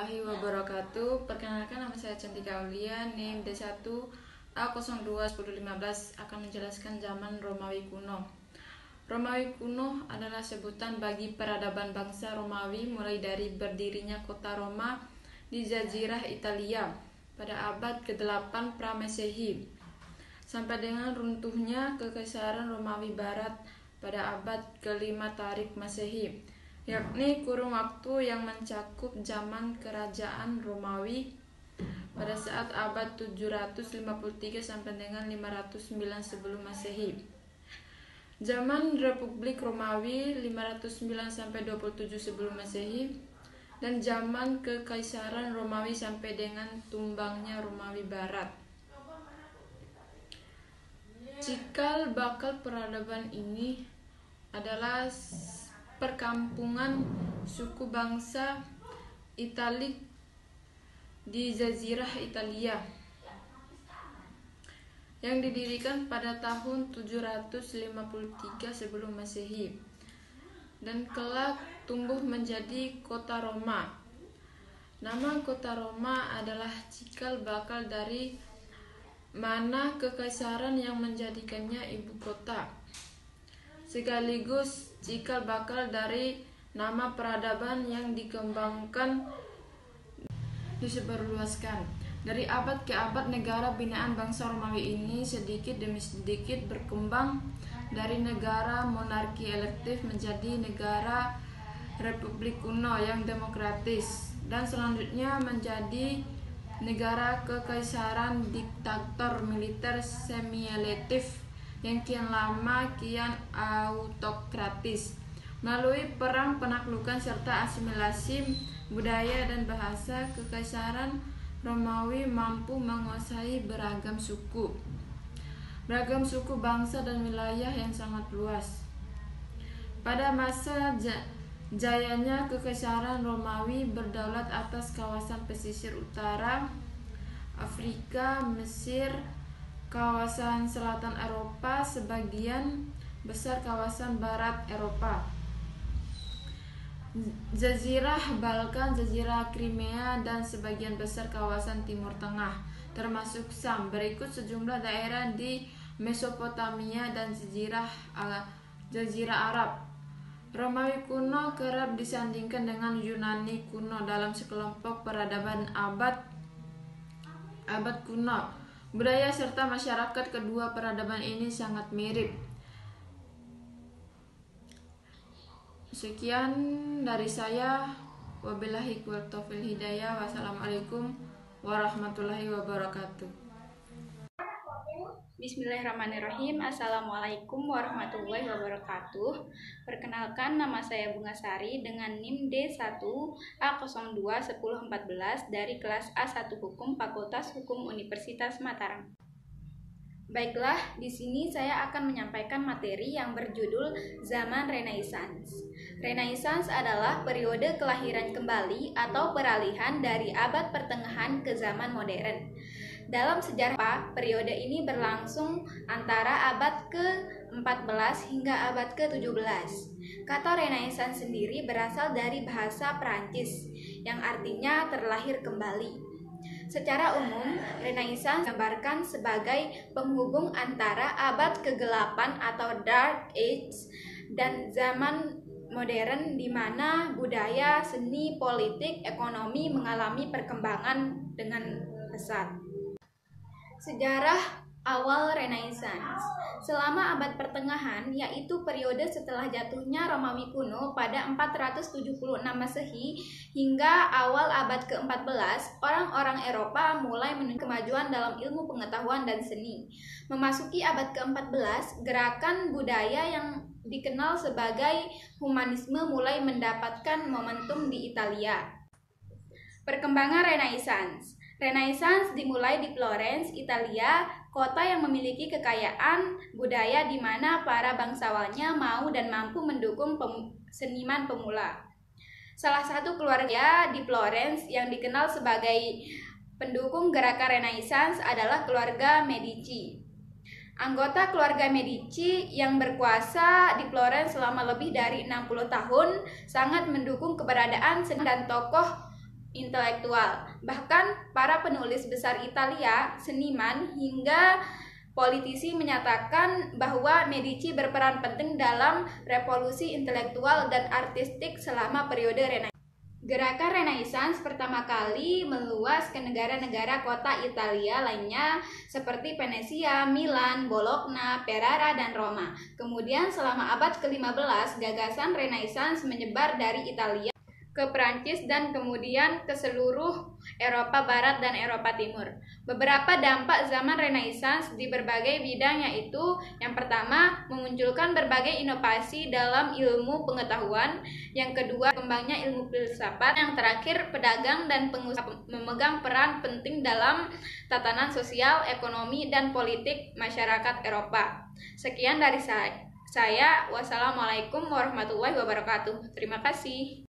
warahmatullahi wabarakatuh. Perkenalkan, nama saya Cantika Aulia, NIM D1A021015, akan menjelaskan zaman Romawi kuno. Romawi kuno adalah sebutan bagi peradaban bangsa Romawi mulai dari berdirinya kota Roma di Jazirah Italia pada abad ke-8 Pra-Masehi sampai dengan runtuhnya Kekaisaran Romawi Barat pada abad ke-5 Tarik Masehi, yakni kurun waktu yang mencakup zaman kerajaan Romawi pada saat abad 753 sampai dengan 509 sebelum Masehi. Zaman Republik Romawi 509 sampai 27 sebelum Masehi, dan zaman Kekaisaran Romawi sampai dengan tumbangnya Romawi Barat. Cikal bakal peradaban ini adalah perkampungan suku bangsa Italik di Jazirah Italia yang didirikan pada tahun 753 sebelum Masehi dan kelak tumbuh menjadi kota Roma. Nama kota Roma adalah cikal bakal dari mana kekaisaran yang menjadikannya ibu kota, sekaligus cikal bakal dari nama peradaban yang dikembangkan disebarluaskan. Dari abad ke abad, negara binaan bangsa Romawi ini sedikit demi sedikit berkembang dari negara monarki elektif menjadi negara republik kuno yang demokratis, dan selanjutnya menjadi negara kekaisaran diktator militer semi-elektif yang kian lama kian autokratis. Melalui perang penaklukan serta asimilasi budaya dan bahasa, Kekaisaran Romawi mampu menguasai beragam suku bangsa dan wilayah yang sangat luas. Pada masa jayanya, Kekaisaran Romawi berdaulat atas kawasan pesisir utara Afrika, Mesir, kawasan selatan Eropa, sebagian besar kawasan barat Eropa, Jazirah Balkan, Jazirah Crimea, dan sebagian besar kawasan Timur Tengah, termasuk Sam. Berikut sejumlah daerah di Mesopotamia dan Jazirah Arab. Romawi kuno kerap disandingkan dengan Yunani kuno dalam sekelompok peradaban abad kuno. Budaya serta masyarakat kedua peradaban ini sangat mirip. Sekian dari saya. Wabillahi taufiq hidayah. Wassalamualaikum warahmatullahi wabarakatuh. Bismillahirrahmanirrahim. Assalamualaikum warahmatullahi wabarakatuh. Perkenalkan, nama saya Bunga Sari dengan NIM D1A021014 dari kelas A1 Hukum Fakultas Hukum Universitas Mataram. Baiklah, di sini saya akan menyampaikan materi yang berjudul Zaman Renaissance. Renaissance adalah periode kelahiran kembali atau peralihan dari abad pertengahan ke zaman modern. Dalam sejarah, periode ini berlangsung antara abad ke-14 hingga abad ke-17. Kata Renaissance sendiri berasal dari bahasa Perancis yang artinya terlahir kembali. Secara umum, Renaissance digambarkan sebagai penghubung antara abad ke-8 atau Dark Age dan zaman modern, di mana budaya, seni, politik, ekonomi mengalami perkembangan dengan pesat. Sejarah awal Renaissance. Selama abad pertengahan, yaitu periode setelah jatuhnya Romawi kuno pada 476 Masehi hingga awal abad ke-14, orang-orang Eropa mulai menunjukkan kemajuan dalam ilmu pengetahuan dan seni. Memasuki abad ke-14, gerakan budaya yang dikenal sebagai humanisme mulai mendapatkan momentum di Italia. Perkembangan Renaissance. Renaissance dimulai di Florence, Italia, kota yang memiliki kekayaan budaya di mana para bangsawannya mau dan mampu mendukung seniman pemula. Salah satu keluarga di Florence yang dikenal sebagai pendukung gerakan Renaissance adalah keluarga Medici. Anggota keluarga Medici yang berkuasa di Florence selama lebih dari 60 tahun sangat mendukung keberadaan seni dan tokoh intelektual. Bahkan para penulis besar Italia, seniman, hingga politisi menyatakan bahwa Medici berperan penting dalam revolusi intelektual dan artistik selama periode Renaissance. Gerakan Renaissance pertama kali meluas ke negara-negara kota Italia lainnya seperti Venesia, Milan, Bologna, Ferrara, dan Roma. Kemudian selama abad ke-15, gagasan Renaissance menyebar dari Italia ke Prancis dan kemudian ke seluruh Eropa Barat dan Eropa Timur. Beberapa dampak zaman Renaissance di berbagai bidang yaitu yang pertama, memunculkan berbagai inovasi dalam ilmu pengetahuan, yang kedua, kembangnya ilmu filsafat, yang terakhir, pedagang dan pengusaha memegang peran penting dalam tatanan sosial, ekonomi, dan politik masyarakat Eropa. Sekian dari saya. Wassalamualaikum warahmatullahi wabarakatuh. Terima kasih.